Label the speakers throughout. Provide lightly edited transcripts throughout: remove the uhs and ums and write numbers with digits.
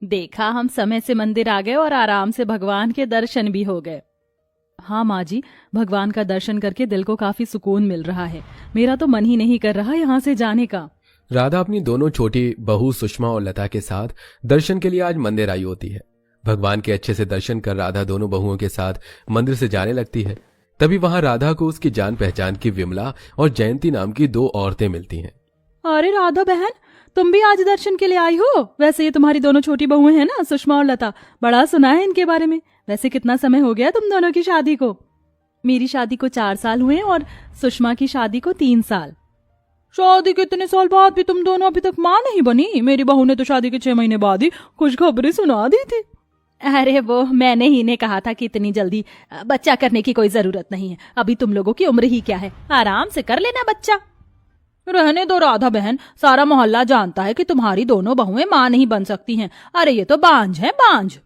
Speaker 1: देखा, हम समय से मंदिर आ गए और आराम से भगवान के दर्शन भी हो गए। हाँ माँ जी, भगवान का दर्शन करके दिल को काफी सुकून मिल रहा है। मेरा तो मन ही नहीं कर रहा यहाँ से जाने का।
Speaker 2: राधा अपनी दोनों छोटी बहू सुषमा और लता के साथ दर्शन के लिए आज मंदिर आई होती है। भगवान के अच्छे से दर्शन कर राधा दोनों बहुओं के साथ मंदिर से जाने लगती है। तभी वहां राधा को उसकी जान पहचान की विमला और जयंती नाम की दो औरतें मिलती हैं।
Speaker 1: अरे राधा बहन, तुम भी आज दर्शन के लिए आई हो? वैसे ये तुम्हारी दोनों छोटी बहुएं हैं ना, सुषमा और लता, बड़ा सुना है इनके बारे में। वैसे कितना समय हो गया तुम दोनों की शादी को? मेरी शादी को 4 साल हुए और सुषमा की शादी को 3 साल। शादी के इतने साल बाद भी तुम दोनों अभी तक माँ नहीं बनी? मेरी बहू ने तो शादी के 6 महीने बाद ही कुछ खबरें सुना दी थी। अरे वो मैंने ही ने कहा था कि इतनी जल्दी बच्चा करने की कोई जरूरत नहीं है। अभी तुम लोगों की उम्र ही क्या है, आराम से कर लेना बच्चा। रहने दो राधा बहन, सारा मोहल्ला जानता है कि तुम्हारी दोनों बहुएं माँ नहीं बन सकती हैं। अरे ये तो बांझ है, बांझ।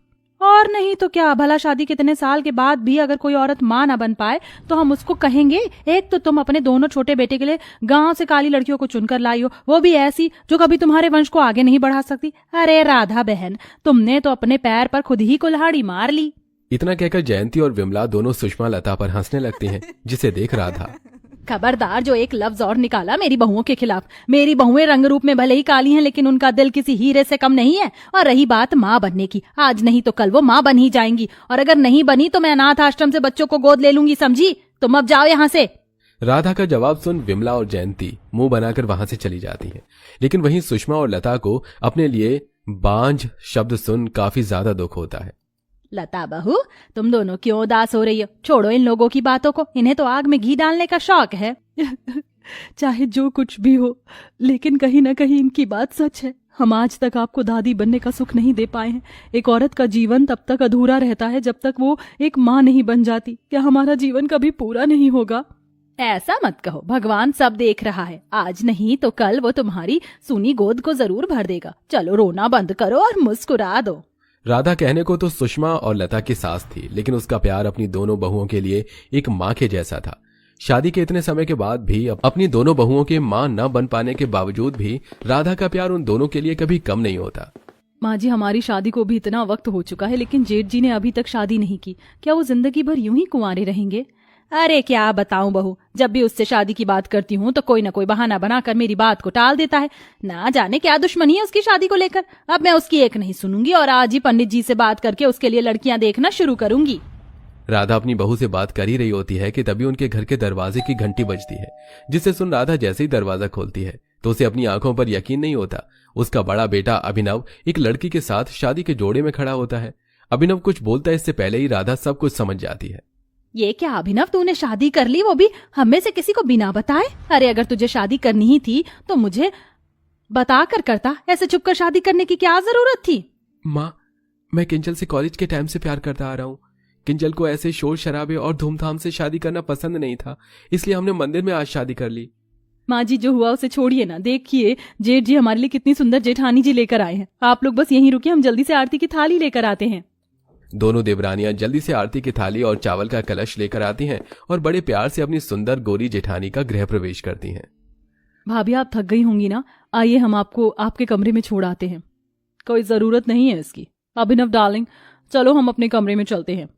Speaker 1: और नहीं तो क्या, भला शादी कितने साल के बाद भी अगर कोई औरत माँ ना बन पाए तो हम उसको कहेंगे? एक तो तुम अपने दोनों छोटे बेटे के लिए गांव से काली लड़कियों को चुनकर लाई हो, वो भी ऐसी जो कभी तुम्हारे वंश को आगे नहीं बढ़ा सकती। अरे राधा बहन, तुमने तो अपने पैर पर खुद ही कुल्हाड़ी मार ली।
Speaker 2: इतना कहकर जयंती और विमला दोनों सुषमा लता पर हंसने लगती हैं, जिसे देख राधा।
Speaker 1: खबरदार, जो एक लफ्ज और निकाला मेरी बहुओं के खिलाफ। मेरी बहुएं रंग रूप में भले ही काली हैं, लेकिन उनका दिल किसी हीरे से कम नहीं है। और रही बात माँ बनने की, आज नहीं तो कल वो माँ बन ही जाएंगी। और अगर नहीं बनी तो मैं अनाथ आश्रम से बच्चों को गोद ले लूंगी, समझी? तुम अब जाओ यहाँ से।
Speaker 2: राधा का जवाब सुन विमला और जयंती मुंह बनाकर वहां से चली जाती हैं। लेकिन वहीं सुषमा और लता को अपने लिए बांझ शब्द सुन काफी ज्यादा दुख होता है।
Speaker 1: लता बहू, तुम दोनों क्यों उदास हो रही हो? छोड़ो इन लोगों की बातों को, इन्हें तो आग में घी डालने का शौक है। चाहे जो कुछ भी हो, लेकिन कहीं ना कहीं इनकी बात सच है। हम आज तक आपको दादी बनने का सुख नहीं दे पाए हैं। एक औरत का जीवन तब तक अधूरा रहता है जब तक वो एक माँ नहीं बन जाती। क्या हमारा जीवन कभी पूरा नहीं होगा? ऐसा मत कहो, भगवान सब देख रहा है। आज नहीं तो कल वो तुम्हारी सूनी गोद को जरूर भर देगा। चलो रोना बंद करो और मुस्कुरा दो।
Speaker 2: राधा कहने को तो सुषमा और लता की सास थी, लेकिन उसका प्यार अपनी दोनों बहुओं के लिए एक माँ के जैसा था। शादी के इतने समय के बाद भी अपनी दोनों बहुओं के माँ न बन पाने के बावजूद भी राधा का प्यार उन दोनों के लिए कभी कम नहीं होता।
Speaker 1: माँ जी, हमारी शादी को भी इतना वक्त हो चुका है, लेकिन जेठ जी ने अभी तक शादी नहीं की। क्या वो जिंदगी भर यूं ही कुंवारे रहेंगे? अरे क्या बताऊं बहू, जब भी उससे शादी की बात करती हूँ तो कोई ना कोई बहाना बनाकर मेरी बात को टाल देता है। ना जाने क्या दुश्मनी है उसकी शादी को लेकर। अब मैं उसकी एक नहीं सुनूंगी और आज ही पंडित जी से बात करके उसके लिए लड़कियां देखना शुरू करूंगी।
Speaker 2: राधा अपनी बहू से बात कर ही रही होती है कि तभी उनके घर के दरवाजे की घंटी बजती है, जिसे सुन राधा जैसे ही दरवाजा खोलती है तो उसे अपनी आंखों पर यकीन नहीं होता। उसका बड़ा बेटा अभिनव एक लड़की के साथ शादी के जोड़े में खड़ा होता है। अभिनव कुछ बोलता है इससे पहले ही राधा सब कुछ समझ जाती है।
Speaker 1: ये क्या अभिनव, तूने शादी कर ली, वो भी हम में से किसी को बिना बताए? अरे अगर तुझे शादी करनी ही थी तो मुझे बता कर करता, ऐसे छुपकर शादी करने की क्या जरूरत थी?
Speaker 2: माँ, मैं किंजल से कॉलेज के टाइम से प्यार करता आ रहा हूँ। किंजल को ऐसे शोर शराबे और धूमधाम से शादी करना पसंद नहीं था, इसलिए हमने मंदिर में आज शादी कर ली।
Speaker 1: माँ जी, जो हुआ उसे छोड़िए ना। देखिए जेठ जी हमारे लिए कितनी सुंदर जेठानी जी लेकर आए हैं। आप लोग बस यहीं रुकिए, हम जल्दी से आरती की थाली लेकर आते हैं।
Speaker 2: दोनों देवरानियां जल्दी से आरती की थाली और चावल का कलश लेकर आती हैं और बड़े प्यार से अपनी सुंदर गोरी जेठानी का गृह प्रवेश करती हैं।
Speaker 1: भाभी, आप थक गई होंगी ना, आइए हम आपको आपके कमरे में छोड़ आते हैं। कोई जरूरत नहीं है इसकी। अभिनव डार्लिंग, चलो हम अपने कमरे में चलते हैं।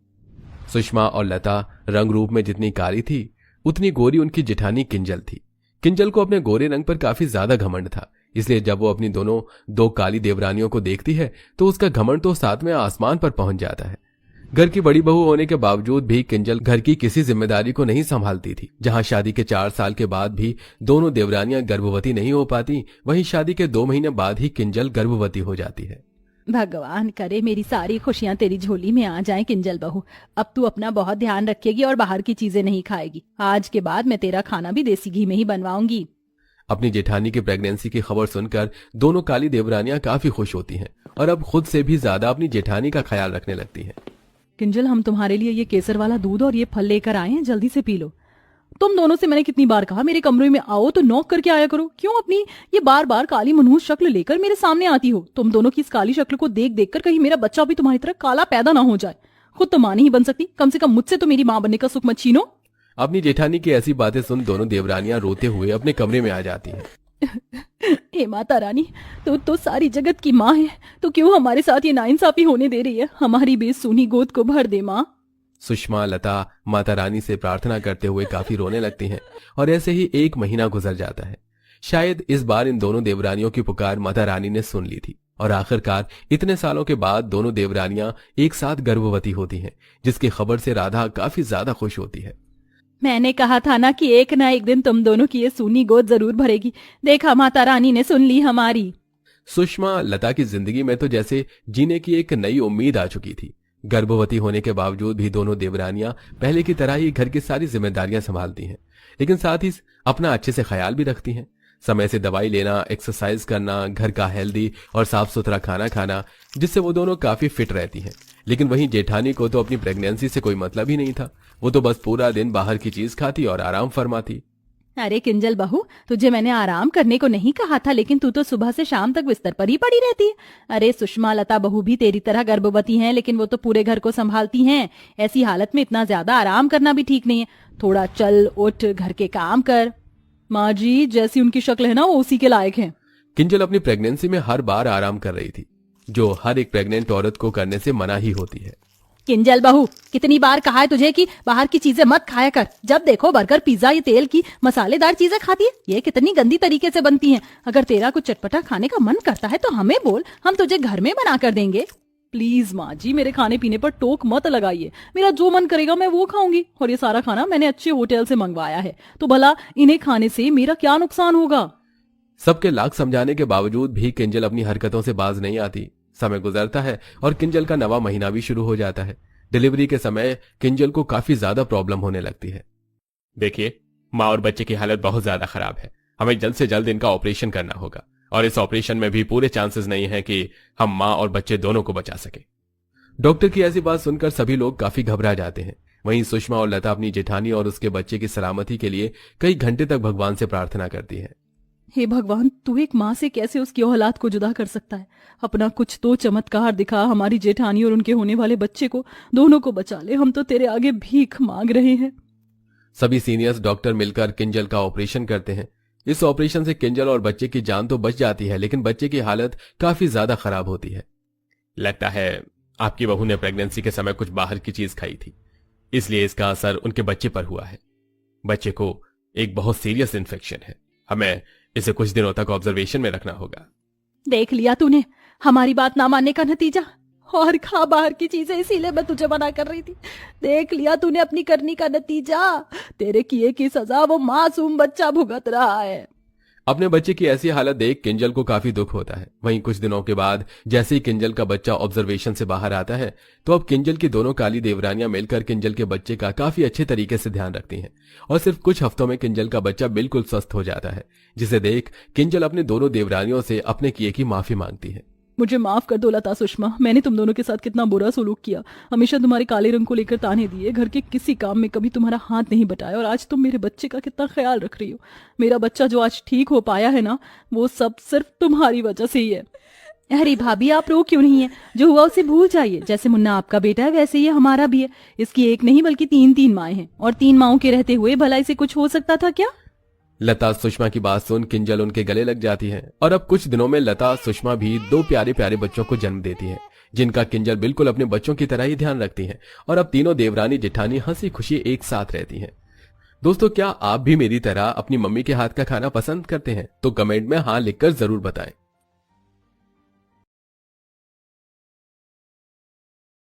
Speaker 2: सुषमा और लता रंग रूप में जितनी काली थी उतनी गोरी उनकी जेठानी किंजल थी। किंजल को अपने गोरे रंग पर काफी ज्यादा घमंड था, इसलिए जब वो अपनी दोनों दो काली देवरानियों को देखती है तो उसका घमंड तो सातवें आसमान पर पहुंच जाता है। घर की बड़ी बहू होने के बावजूद भी किंजल घर की किसी जिम्मेदारी को नहीं संभालती थी। जहां शादी के 4 साल के बाद भी दोनों देवरानियां गर्भवती नहीं हो पाती, वहीं शादी के 2 महीने बाद ही किंजल गर्भवती हो जाती है।
Speaker 1: भगवान करे मेरी सारी खुशियां तेरी झोली में आ जाएं किंजल बहू। अब तू अपना बहुत ध्यान रखेगी और बाहर की चीजें नहीं खाएगी। आज के बाद मैं तेरा खाना भी देसी घी में ही बनवाऊंगी।
Speaker 2: अपनी जेठानी की प्रेगनेंसी की खबर सुनकर दोनों काली देवरानियां काफी खुश होती हैं और अब खुद से भी ज्यादा अपनी जेठानी का ख्याल रखने लगती हैं।
Speaker 1: किंजल, हम तुम्हारे लिए ये केसर वाला दूध और ये फल लेकर आए हैं, जल्दी से पी लो। तुम दोनों से मैंने कितनी बार कहा मेरे कमरे में आओ तो नॉक करके आया करो। क्यों अपनी ये बार बार काली मनहूस शक्ल लेकर मेरे सामने आती हो? तुम दोनों की इस काली शक्ल को देख देख कर कहीं मेरा बच्चा भी तुम्हारी तरह काला पैदा ना हो जाए। खुद तो माँ नहीं बन सकती, कम से कम मुझसे तो मेरी माँ बनने का सुख मत छीनो।
Speaker 2: अपनी जेठानी की ऐसी बातें सुन दोनों देवरानियां रोते हुए अपने कमरे में आ जाती हैं।
Speaker 1: हे माता रानी, तो सारी जगत की माँ है, तो क्यों हमारे साथ ये नाइंसाफी होने दे रही है? हमारी बेसुनी गोद को भर दे माँ।
Speaker 2: सुषमा लता माता रानी से प्रार्थना करते हुए काफी रोने लगती हैं और ऐसे ही 1 महीना गुजर जाता है। शायद इस बार इन दोनों देवरानियों की पुकार माता रानी ने सुन ली थी और आखिरकार इतने सालों के बाद दोनों देवरानियां एक साथ गर्भवती होती हैं, जिसकी खबर से राधा काफी ज्यादा खुश होती है।
Speaker 1: मैंने कहा था ना कि एक ना एक दिन तुम दोनों की ये सूनी गोद जरूर भरेगी। देखा, माता रानी ने सुन ली हमारी।
Speaker 2: सुषमा लता की जिंदगी में तो जैसे जीने की एक नई उम्मीद आ चुकी थी। गर्भवती होने के बावजूद भी दोनों देवरानियां पहले की तरह ही घर की सारी जिम्मेदारियां संभालती हैं, लेकिन साथ ही अपना अच्छे से ख्याल भी रखती हैं। समय से दवाई लेना, एक्सरसाइज करना, घर का हेल्दी और साफ सुथरा खाना खाना, जिससे वो दोनों काफी फिट रहती हैं। लेकिन वहीं जेठानी को तो अपनी प्रेगनेंसी से कोई मतलब ही नहीं था। वो तो बस पूरा दिन बाहर की चीज खाती और आराम फरमाती।
Speaker 1: अरे किंजल बहू, तुझे मैंने आराम करने को नहीं कहा था, लेकिन तू तो सुबह से शाम तक बिस्तर पर ही पड़ी रहती है। अरे सुषमा लता बहू भी तेरी तरह गर्भवती हैं, लेकिन वो तो पूरे घर को संभालती हैं। ऐसी हालत में इतना ज्यादा आराम करना भी ठीक नहीं है। थोड़ा चल उठ, घर के काम कर। माँ जी, जैसी उनकी शक्ल है ना, वो उसी के लायक है।
Speaker 2: किंजल अपनी प्रेगनेंसी में हर बार आराम कर रही थी, जो हर एक प्रेग्नेंट औरत को करने से मना ही होती है।
Speaker 1: किंजल बहू, कितनी बार कहा है तुझे कि बाहर की चीजें मत खाया कर। जब देखो बर्गर, पिज्जा, ये तेल की मसालेदार चीजें खाती है। ये कितनी गंदी तरीके से बनती हैं। अगर तेरा कुछ चटपटा खाने का मन करता है तो हमें बोल, हम तुझे घर में बना कर देंगे। प्लीज माँ जी, मेरे खाने पीने पर टोक मत लगाइए। मेरा जो मन करेगा मैं वो खाऊंगी, और ये सारा खाना मैंने अच्छे होटल से मंगवाया है, तो भला इन्हें खाने से मेरा क्या नुकसान होगा?
Speaker 2: सबके लाख समझाने के बावजूद भी किंजल अपनी हरकतों से बाज नहीं आती। समय गुजरता है और किंजल का नवा महीना भी शुरू हो जाता है। डिलीवरी के समय किंजल को काफी ज्यादा प्रॉब्लम होने लगती है। देखिए, माँ और बच्चे की हालत बहुत ज्यादा खराब है। हमें जल्द से जल्द इनका ऑपरेशन करना होगा, और इस ऑपरेशन में भी पूरे चांसेस नहीं है कि हम माँ और बच्चे दोनों को बचा सके। डॉक्टर की ऐसी बात सुनकर सभी लोग काफी घबरा जाते हैं। वहीं सुषमा और लता अपनी जेठानी और उसके बच्चे की सलामती के लिए कई घंटे तक भगवान से प्रार्थना करती है।
Speaker 1: हे भगवान, तू एक माँ से कैसे उसकी औलाद को जुदा कर सकता है? अपना कुछ तो चमत्कार दिखा, हमारी जेठानी और उनके होने वाले बच्चे को, दोनों को बचा ले। हम तो तेरे आगे भीख मांग रहे हैं।
Speaker 2: सभी सीनियर्स डॉक्टर मिलकर किंजल का ऑपरेशन करते हैं। इस ऑपरेशन से किंजल और बच्चे की जान तो बच जाती है, लेकिन बच्चे की हालत काफी ज्यादा खराब होती है। लगता है आपकी बहू ने प्रेगनेंसी के समय कुछ बाहर की चीज खाई थी, इसलिए इसका असर उनके बच्चे पर हुआ है। बच्चे को एक बहुत सीरियस इन्फेक्शन है। हमें इसे कुछ दिनों तक ऑब्जर्वेशन में रखना होगा।
Speaker 1: देख लिया तूने हमारी बात ना मानने का नतीजा? और खा बाहर की चीजें, इसीलिए मैं तुझे मना कर रही थी। देख लिया तूने अपनी करनी का नतीजा। तेरे किए की सजा वो मासूम बच्चा भुगत रहा है।
Speaker 2: अपने बच्चे की ऐसी हालत देख किंजल को काफी दुख होता है। वहीं कुछ दिनों के बाद जैसे ही किंजल का बच्चा ऑब्जर्वेशन से बाहर आता है, तो अब किंजल की दोनों काली देवरानियां मिलकर किंजल के बच्चे का काफी अच्छे तरीके से ध्यान रखती हैं, और सिर्फ कुछ हफ्तों में किंजल का बच्चा बिल्कुल स्वस्थ हो जाता है, जिसे देख किंजल अपने दोनों देवरानियों से अपने किए की माफी मांगती है।
Speaker 1: मुझे माफ कर दो लता सुषमा, मैंने तुम दोनों के साथ कितना बुरा सलूक किया। हमेशा तुम्हारे काले रंग को लेकर ताने दिए, घर के किसी काम में कभी तुम्हारा हाथ नहीं बटाया, और आज तुम मेरे बच्चे का कितना ख्याल रख रही हो। मेरा बच्चा जो आज ठीक हो पाया है ना, वो सब सिर्फ तुम्हारी वजह से ही है। अरे भाभी, आप रो क्यों नहीं है? जो हुआ उसे भूल जाइए। जैसे मुन्ना आपका बेटा है, वैसे ही हमारा भी है। इसकी एक नहीं बल्कि 3 माएं हैं, और 3 माओं के रहते हुए भला इसे कुछ हो सकता था क्या?
Speaker 2: लता सुषमा की बात सुन किंजल उनके गले लग जाती है, और अब कुछ दिनों में लता सुषमा भी 2 प्यारे प्यारे बच्चों को जन्म देती है, जिनका किंजल बिल्कुल अपने बच्चों की तरह ही ध्यान रखती है। और अब तीनों देवरानी जेठानी हंसी खुशी एक साथ रहती हैं। दोस्तों, क्या आप भी मेरी तरह अपनी मम्मी के हाथ का खाना पसंद करते हैं? तो कमेंट में हाँ लिखकर जरूर बताएं।